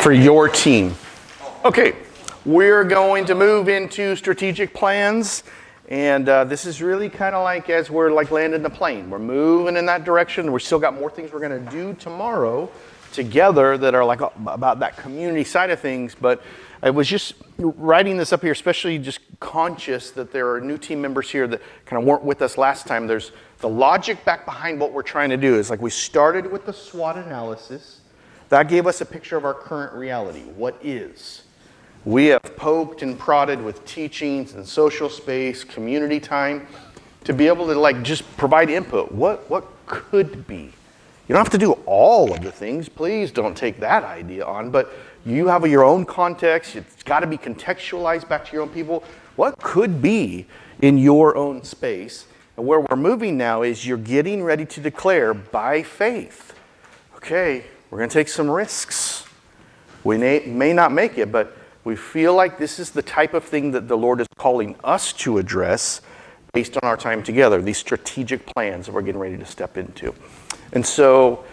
For your team. Okay, we're going to move into strategic plans. And this is really kind of like as we're like landing the plane. We're moving in that direction. We've still got more things we're going to do tomorrow together that are like about that community side of things. But I was just writing this up here, especially just conscious that there are new team members here that kind of weren't with us last time. There's the logic back behind what we're trying to do is like we started with the SWOT analysis. That gave us a picture of our current reality. What is? We have poked and prodded with teachings and social space, community time, to be able to like just provide input. What could be? You don't have to do all of the things. Please don't take that idea on. But you have your own context. It's got to be contextualized back to your own people. What could be in your own space? And where we're moving now is you're getting ready to declare by faith. Okay, we're going to take some risks. We may not make it, but we feel like this is the type of thing that the Lord is calling us to address based on our time together, these strategic plans that we're getting ready to step into. And so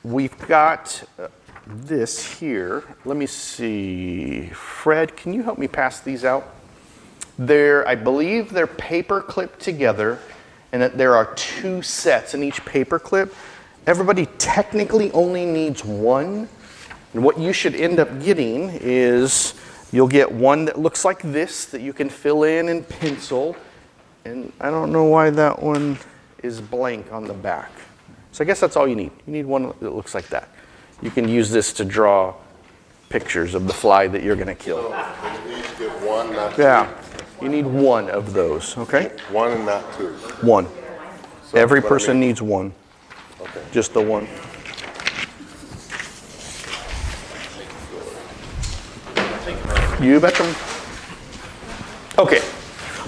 we've got this here. Let me see. Fred, can you help me pass these out? I believe they're paper clipped together, and that there are 2 sets in each paper clip. Everybody technically only needs one. And what you should end up getting is you'll get one that looks like this that you can fill in pencil. And I don't know why that one is blank on the back. So I guess that's all you need. You need one that looks like that. You can use this to draw pictures of the fly that you're going to kill. So you each get one, not two? Yeah, you need one of those, okay? One and not two? One. So Every person needs one. Okay. Just the one. You betcha. Okay,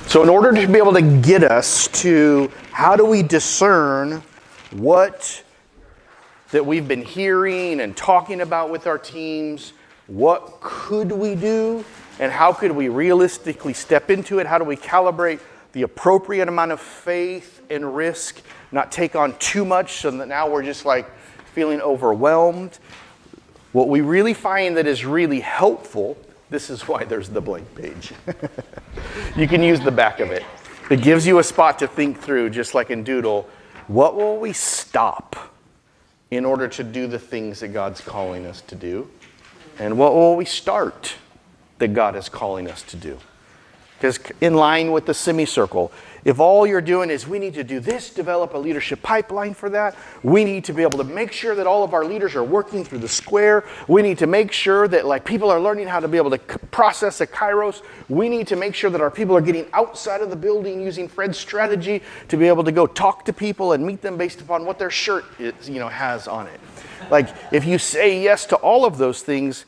so in order to be able to get us to how do we discern what that we've been hearing and talking about with our teams, what could we do, and how could we realistically step into it? How do we calibrate the appropriate amount of faith and risk, not take on too much so that now we're just like feeling overwhelmed? What we really find that is really helpful, this is why there's the blank page. You can use the back of it. It gives you a spot to think through, just like in Doodle. What will we stop in order to do the things that God's calling us to do? And what will we start that God is calling us to do? Because in line with the semicircle, if all you're doing is we need to do this, develop a leadership pipeline for that, we need to be able to make sure that all of our leaders are working through the square, we need to make sure that like people are learning how to be able to process a kairos, we need to make sure that our people are getting outside of the building using Fred's strategy to be able to go talk to people and meet them based upon what their shirt is, has on it. Like if you say yes to all of those things,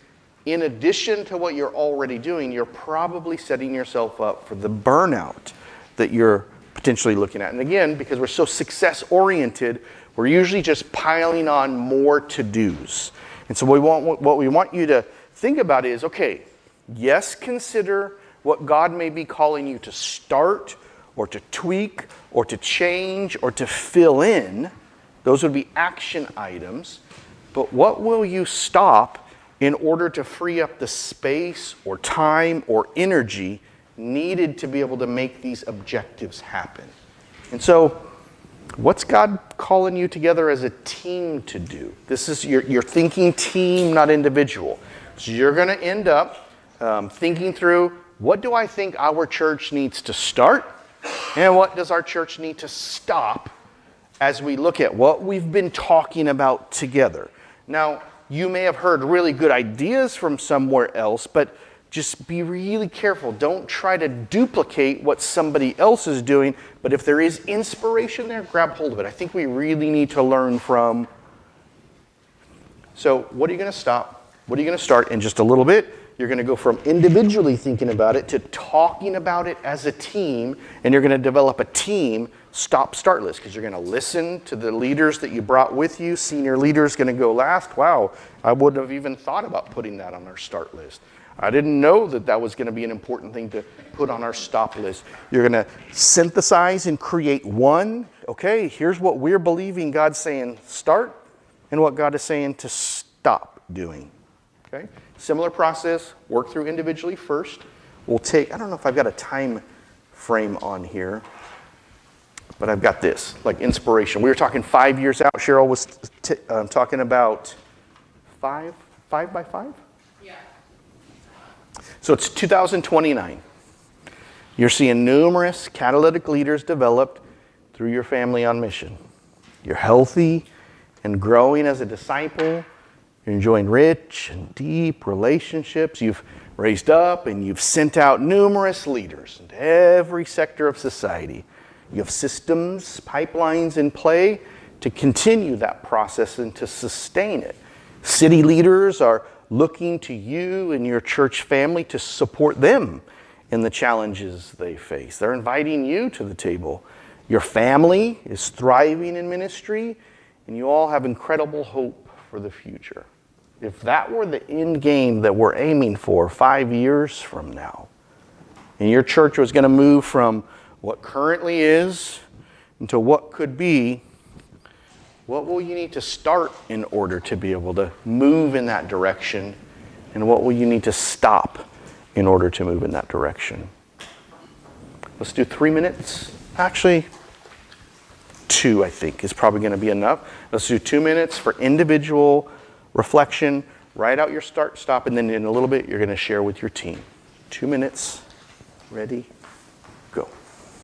in addition to what you're already doing, you're probably setting yourself up for the burnout that you're potentially looking at. And again, because we're so success-oriented, we're usually just piling on more to-dos. And so what we want you to think about is, okay, yes, consider what God may be calling you to start or to tweak or to change or to fill in. Those would be action items. But what will you stop in order to free up the space or time or energy needed to be able to make these objectives happen? And so, what's God calling you together as a team to do? This is you're thinking team, not individual. So you're going to end up thinking through, what do I think our church needs to start? And what does our church need to stop as we look at what we've been talking about together? Now, you may have heard really good ideas from somewhere else, but just be really careful. Don't try to duplicate what somebody else is doing, but if there is inspiration there, grab hold of it. I think we really need to learn from. So what are you going to stop? What are you going to start in just a little bit? You're going to go from individually thinking about it to talking about it as a team, and you're going to develop a team stop-start list, because you're going to listen to the leaders that you brought with you. Senior leader's going to go last. Wow, I wouldn't have even thought about putting that on our start list. I didn't know that that was going to be an important thing to put on our stop list. You're going to synthesize and create one. Okay, here's what we're believing God's saying start, and what God is saying to stop doing. Okay? Similar process, work through individually first. We'll take, I don't know if I've got a time frame on here, but I've got this, like inspiration. We were talking 5 years out. Cheryl was talking about 5 by 5? Yeah. So it's 2029. You're seeing numerous catalytic leaders developed through your family on mission. You're healthy and growing as a disciple. You're enjoying rich and deep relationships. You've raised up and you've sent out numerous leaders into every sector of society. You have systems, pipelines in play to continue that process and to sustain it. City leaders are looking to you and your church family to support them in the challenges they face. They're inviting you to the table. Your family is thriving in ministry, and you all have incredible hope for the future. If that were the end game that we're aiming for 5 years from now, and your church was going to move from what currently is into what could be, what will you need to start in order to be able to move in that direction? And what will you need to stop in order to move in that direction? Let's do 3 minutes. Actually, 2, I think, is probably going to be enough. Let's do 2 minutes for individual reflection. Write out your start, stop, and then in a little bit, you're going to share with your team. 2 minutes. Ready? Go.